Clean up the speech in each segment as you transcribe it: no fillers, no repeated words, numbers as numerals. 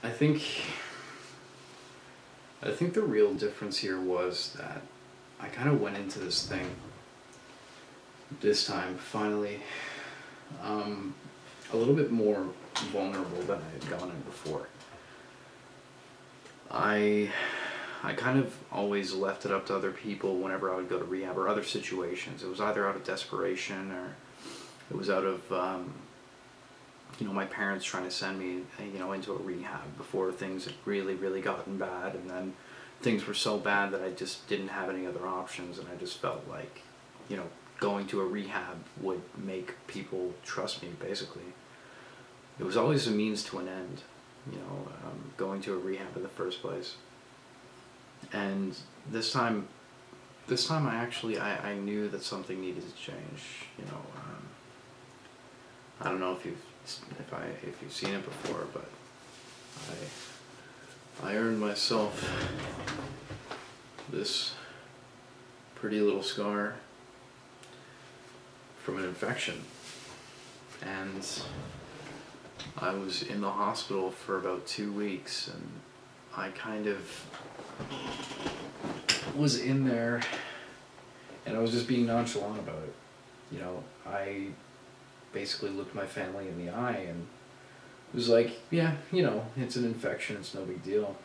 I think the real difference here was that I kind of went into this thing this time finally a little bit more vulnerable than I had gone in before. I kind of always left it up to other people whenever I would go to rehab or other situations. It was either out of desperation or it was out of my parents trying to send me into a rehab before things had really gotten bad, and then things were so bad that I just didn't have any other options, and I just felt like going to a rehab would make people trust me. Basically, it was always a means to an end, going to a rehab in the first place. And this time I knew that something needed to change. I don't know if you've seen it before, but I earned myself this pretty little scar from an infection, and I was in the hospital for about 2 weeks, and I kind of was in there, and I was just being nonchalant about it. I basically looked my family in the eye and was like, yeah, it's an infection, it's no big deal.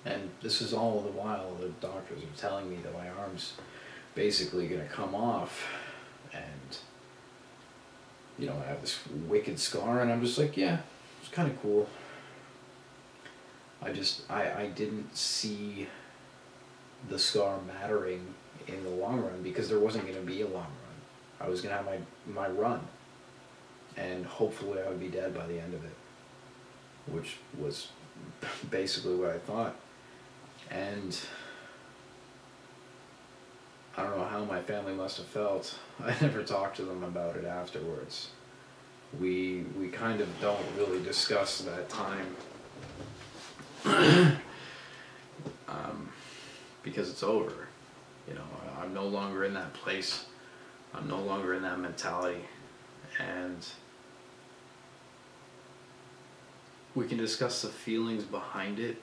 And this is all the while the doctors are telling me that my arm's basically going to come off, and I have this wicked scar, and I'm just like, yeah, it's kind of cool. I didn't see the scar mattering in the long run, because there wasn't going to be a long run. I was going to have my run, and hopefully I would be dead by the end of it, which was basically what I thought. And I don't know how my family must have felt. I never talked to them about it afterwards. We kind of don't really discuss that time because it's over. I'm no longer in that place. I'm no longer in that mentality, and we can discuss the feelings behind it,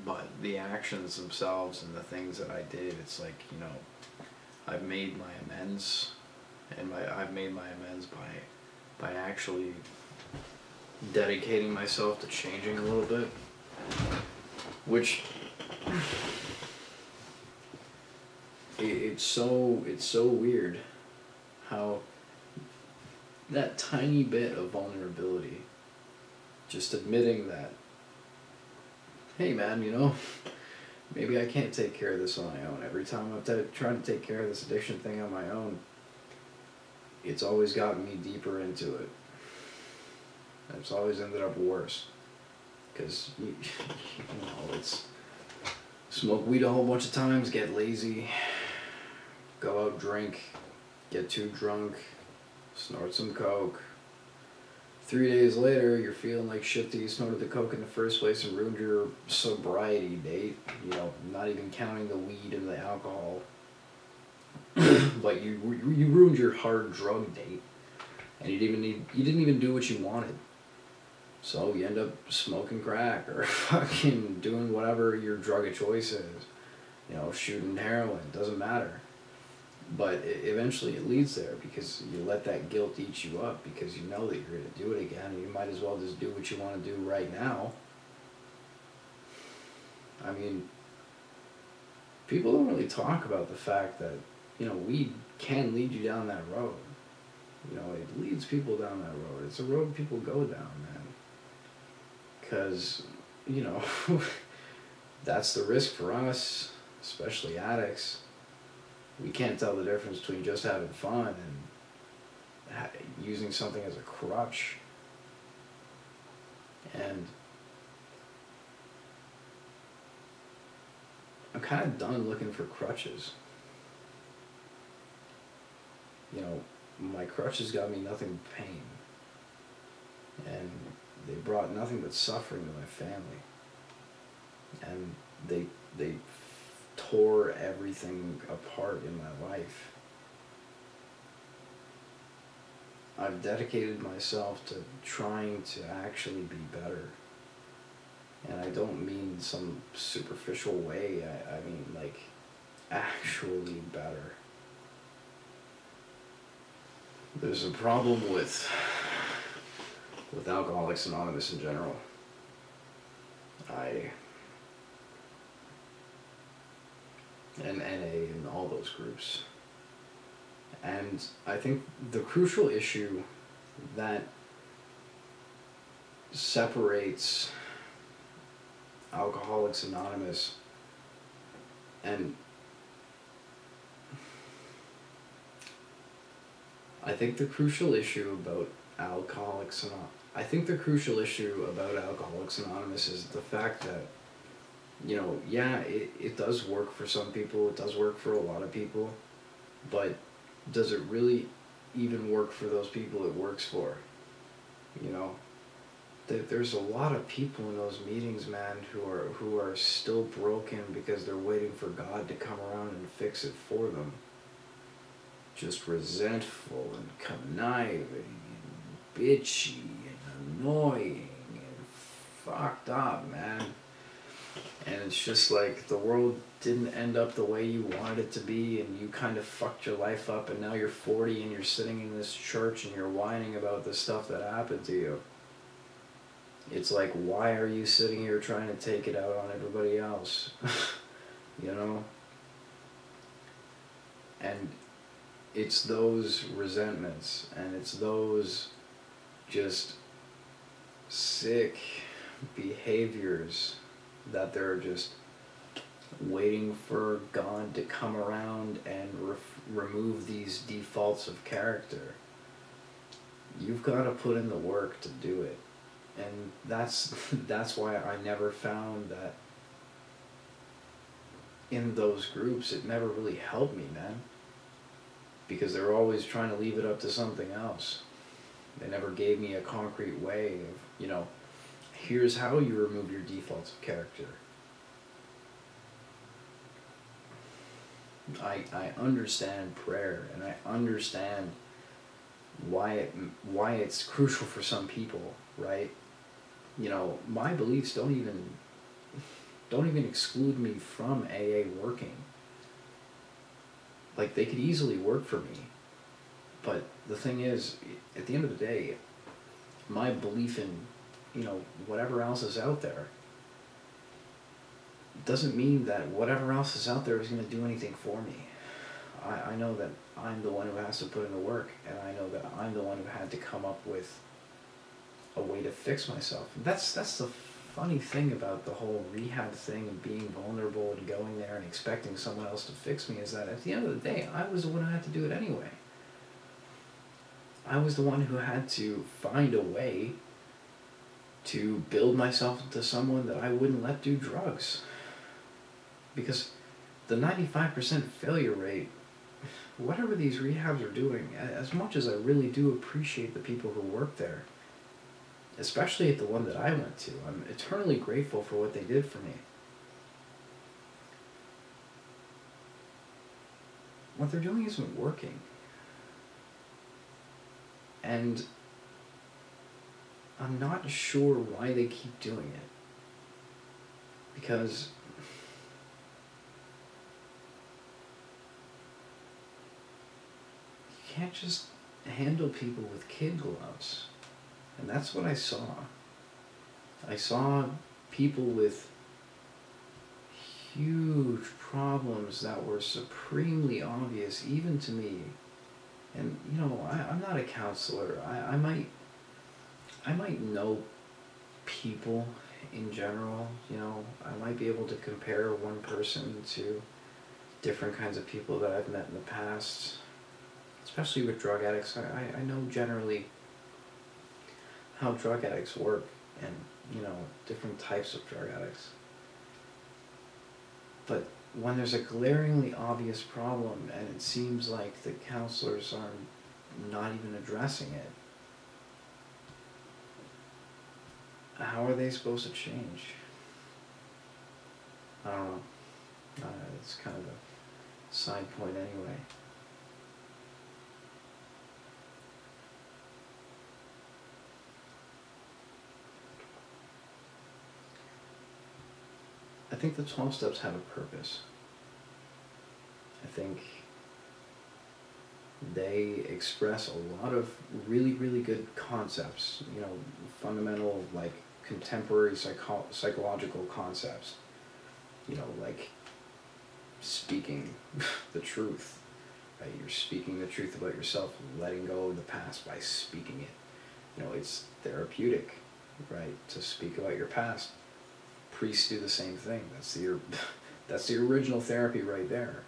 but the actions themselves and the things that I did, it's like, I've made my amends, and I've made my amends by actually dedicating myself to changing a little bit, which it's so weird how that tiny bit of vulnerability, just admitting that, hey man, maybe I can't take care of this on my own. Every time I've tried to take care of this addiction thing on my own, it's always gotten me deeper into it. And it's always ended up worse. Because, it's smoke weed a whole bunch of times, get lazy, go out, drink, get too drunk, snort some coke. 3 days later, you're feeling like shit that you snorted the coke in the first place and ruined your sobriety date. Not even counting the weed and the alcohol. But you ruined your hard drug date, and you didn't even do what you wanted. So you end up smoking crack or fucking doing whatever your drug of choice is. Shooting heroin, doesn't matter. But eventually it leads there, because you let that guilt eat you up, because you know that you're going to do it again, and you might as well just do what you want to do right now. I mean, people don't really talk about the fact that, weed can lead you down that road. It leads people down that road. It's a road people go down, man. Because, that's the risk for us, especially addicts. We can't tell the difference between just having fun and using something as a crutch. And I'm kind of done looking for crutches. My crutches got me nothing but pain. And they brought nothing but suffering to my family. And they tore everything apart in my life. I've dedicated myself to trying to actually be better. And I don't mean some superficial way, I mean like actually better. There's a problem with Alcoholics Anonymous in general. And NA and all those groups. And I think the crucial issue that separates Alcoholics Anonymous and I think the crucial issue about Alcoholics Anonymous is the fact that, you know, yeah, it does work for some people, it does work for a lot of people, but does it really even work for those people it works for? You know, there's a lot of people in those meetings, man, who are still broken because they're waiting for God to come around and fix it for them. Just resentful and conniving and bitchy and annoying and fucked up, man. And it's just like the world didn't end up the way you wanted it to be, and you kind of fucked your life up, and now you're 40 and you're sitting in this church and you're whining about the stuff that happened to you. It's like, why are you sitting here trying to take it out on everybody else? You know? And it's those resentments, and it's those just sick behaviors that they're just waiting for God to come around and remove these defaults of character. You've got to put in the work to do it. And that's why I never found that in those groups it never really helped me, man. Because they're always trying to leave it up to something else. They never gave me a concrete way of, you know, here's how you remove your defaults of character. I understand prayer, and I understand why it's crucial for some people, right? You know, my beliefs don't even exclude me from AA working. Like, they could easily work for me. But the thing is, at the end of the day, my belief in, you know, whatever else is out there doesn't mean that whatever else is out there is going to do anything for me. I know that I'm the one who has to put in the work, and I know that I'm the one who had to come up with a way to fix myself. That's the funny thing about the whole rehab thing and being vulnerable and going there and expecting someone else to fix me, is that at the end of the day, I was the one who had to do it anyway. I was the one who had to find a way to build myself into someone that I wouldn't let do drugs. Because the 95% failure rate, whatever these rehabs are doing, as much as I really do appreciate the people who work there, especially at the one that I went to, I'm eternally grateful for what they did for me. What they're doing isn't working. And I'm not sure why they keep doing it. Because you can't just handle people with kid gloves. And that's what I saw. I saw people with huge problems that were supremely obvious, even to me. And, you know, I'm not a counselor. I might know people in general, you know. I might be able to compare one person to different kinds of people that I've met in the past. Especially with drug addicts. I know generally how drug addicts work, and, you know, different types of drug addicts. But when there's a glaringly obvious problem and it seems like the counselors are not even addressing it, how are they supposed to change? I don't know. It's kind of a side point anyway. think the 12 steps have a purpose. I think they express a lot of really, really good concepts, you know, fundamental, like, contemporary psychological concepts, you know, like speaking the truth, right? You're speaking the truth about yourself, letting go of the past by speaking it. You know, it's therapeutic, right, to speak about your past. Priests do the same thing. That's the original therapy right there.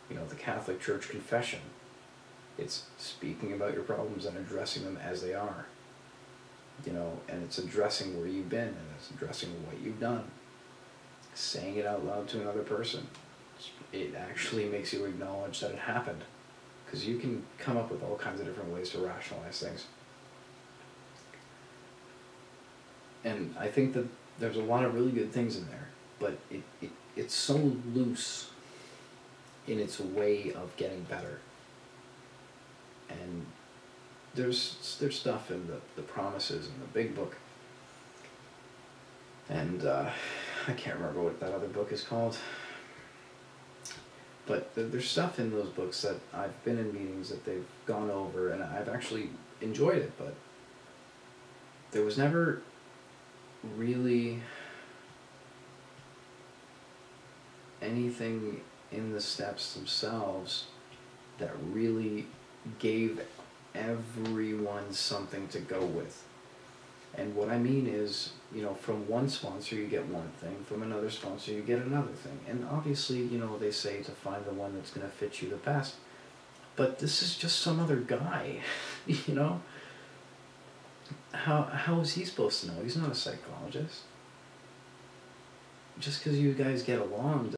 You know, the Catholic Church confession. It's speaking about your problems and addressing them as they are. You know, and it's addressing where you've been, and it's addressing what you've done. Saying it out loud to another person. It actually makes you acknowledge that it happened. Because you can come up with all kinds of different ways to rationalize things. And I think that there's a lot of really good things in there, but it's so loose in its way of getting better. And there's stuff in the promises in the big book, and I can't remember what that other book is called, but there's stuff in those books that I've been in meetings that they've gone over, and I've actually enjoyed it, but there was never really anything in the steps themselves that really gave everyone something to go with. And what I mean is, you know, from one sponsor you get one thing, from another sponsor you get another thing. And obviously, you know, they say to find the one that's going to fit you the best. But this is just some other guy, you know? How is he supposed to know? He's not a psychologist. Just because you guys get along